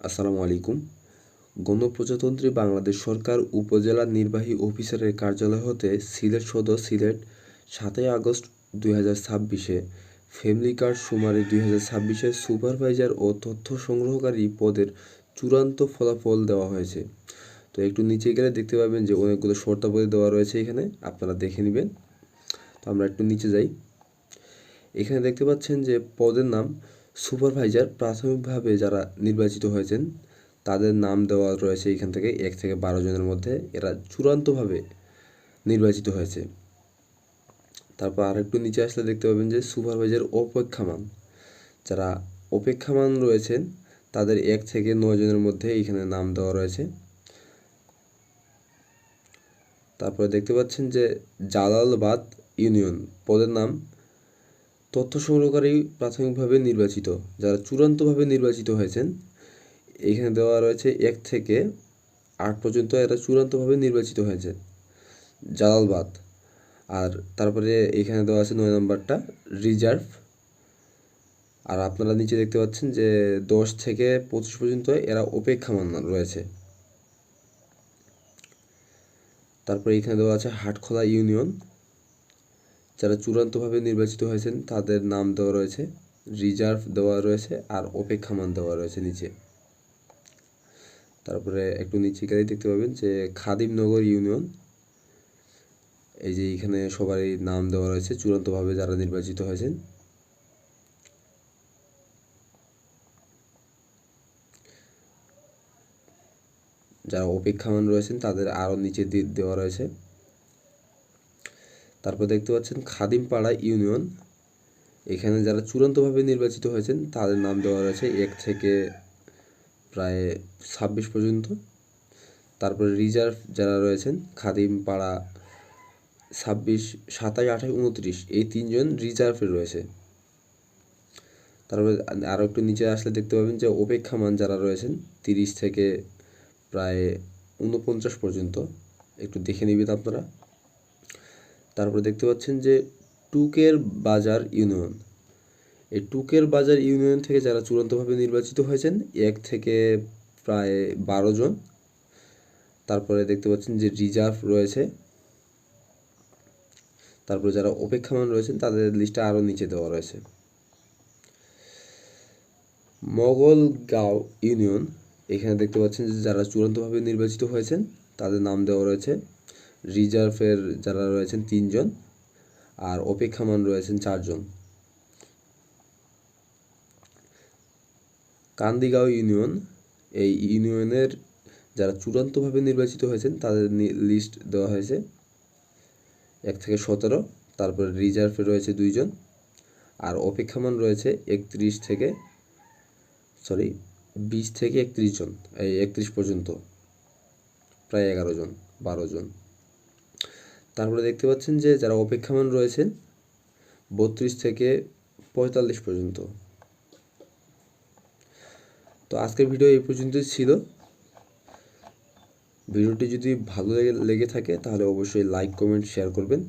আসসালামু আলাইকুম। গণপ্রজাতন্ত্রী বাংলাদেশ সরকার উপজেলা নির্বাহী অফিসারের কার্যালয় হতে সিলেট সদর সিলেট ৭ই আগস্ট ২০২৬-এ ফ্যামিলি কার্ড শুমারি ২০২৬-এ সুপারভাইজার ও তথ্য সংগ্রহকারী পদের চূড়ান্ত ফলাফল দেওয়া হয়েছে। তো একটু নিচে গেলে দেখতে পাবেন যে অনেকগুলো শর্তাবলী দেওয়া রয়েছে, এখানে আপনারা দেখে নেবেন। তো আমরা একটু নিচে যাই। এখানে দেখতে পাচ্ছেন যে পদের নাম সুপারভাইজার। প্রাথমিকভাবে যারা নির্বাচিত হয়েছেন তাদের নাম দেওয়া রয়েছে এখান থেকে ১ থেকে ১২ জনের মধ্যে। এরা চূড়ান্তভাবে নির্বাচিত হয়েছে। তারপর আরেকটু নিচে আসলে দেখতে পাবেন যে সুপারভাইজার অপেক্ষমাণ। যারা অপেক্ষমাণ রয়েছেন তাদের ১ থেকে ৯ জনের মধ্যে এখানে নাম দেওয়া রয়েছে। তারপরে দেখতে পাচ্ছেন যে জালালাবাদ ইউনিয়ন পদের নাম তথ্য সংগ্রহকারী প্রাথমিকভাবে নির্বাচিত। যারা চূড়ান্তভাবে নির্বাচিত হয়েছেন এখানে দেওয়া রয়েছে ১ থেকে ৮ পর্যন্ত, এরা চূড়ান্তভাবে নির্বাচিত হয়েছে জালালবাদ। আর তারপরে এখানে দেওয়া আছে ৯ নম্বরটা রিজার্ভ। আর আপনারা নিচে দেখতে পাচ্ছেন যে ১০ থেকে ২৫ পর্যন্ত এরা অপেক্ষমাণ রয়েছে। তারপরে এখানে দেওয়া আছে হাটখোলা ইউনিয়ন। যারা চূড়ান্তভাবে নির্বাচিত হয়েছেন তাদের নাম দেওয়া রয়েছে, রিজার্ভ দেওয়া রয়েছে আর অপেক্ষমাণ দেওয়া রয়েছে নিচে। তারপরে একটু নিচে গেলে দেখতে পাবেন যে খাদিমনগর ইউনিয়ন। এই যে এখানে সবারই নাম দেওয়া রয়েছে চূড়ান্তভাবে যারা নির্বাচিত হয়েছেন। যারা অপেক্ষমাণ রয়েছেন তাদের আরও নিচে দেওয়া রয়েছে। তারপর দেখতে পাচ্ছেন খাদিমপাড়া ইউনিয়ন। এখানে যারা চূড়ান্তভাবে নির্বাচিত হয়েছেন তাদের নাম দেওয়া রয়েছে ১ থেকে প্রায় ২৬ পর্যন্ত। তারপরে রিজার্ভ যারা রয়েছেন খাদিমপাড়া ২৬, ২৭, ২৮, ২৯ এই ৩ জন রিজার্ভে রয়েছে। তারপরে আরও একটু নিচে আসলে দেখতে পাবেন যে অপেক্ষমাণ যারা রয়েছেন ৩০ থেকে প্রায় ৪৯ পর্যন্ত। একটু দেখে নেবেন আপনারা। তারপরে দেখতে পাচ্ছেন যে টুকের বাজার ইউনিয়ন। এই টুকের বাজার ইউনিয়ন থেকে যারা চূড়ান্তভাবে নির্বাচিত হয়েছেন ১ থেকে প্রায় ১২ জন। তারপরে দেখতে পাচ্ছেন যে রিজার্ভ রয়েছে। তারপরে যারা অপেক্ষমাণ রয়েছেন তাদের লিস্টটা আরও নিচে দেওয়া রয়েছে। মোগলগাঁও ইউনিয়ন। এখানে দেখতে পাচ্ছেন যে যারা চূড়ান্তভাবে নির্বাচিত হয়েছেন তাদের নাম দেওয়া রয়েছে, রিজার্ভের যারা রয়েছেন ৩ জন আর অপেক্ষমাণ রয়েছেন ৪ জন। কান্দিগাঁও ইউনিয়ন। এই ইউনিয়নের যারা চূড়ান্তভাবে নির্বাচিত হয়েছেন তাদের লিস্ট দেওয়া হয়েছে ১ থেকে ১৭। তারপরে রিজার্ভে রয়েছে ২ জন আর অপেক্ষমাণ রয়েছে ২০ থেকে ৩১ জন, এই ৩১ পর্যন্ত, প্রায় ১১ জন ১২ জন। তারপরে দেখতে পাচ্ছেন যে যারা অপেক্ষমাণ রয়েছেন ৩২ থেকে ৪৫ পর্যন্ত। তো আজকের ভিডিও এই পর্যন্তই ছিল। ভিডিওটি যদি ভালো লেগে থাকে তাহলে অবশ্যই লাইক, কমেন্ট, শেয়ার করবেন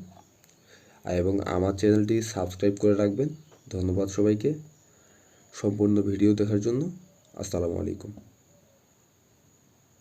এবং আমার চ্যানেলটি সাবস্ক্রাইব করে রাখবেন। ধন্যবাদ সবাইকে সম্পূর্ণ ভিডিও দেখার জন্য। আসসালামু আলাইকুম।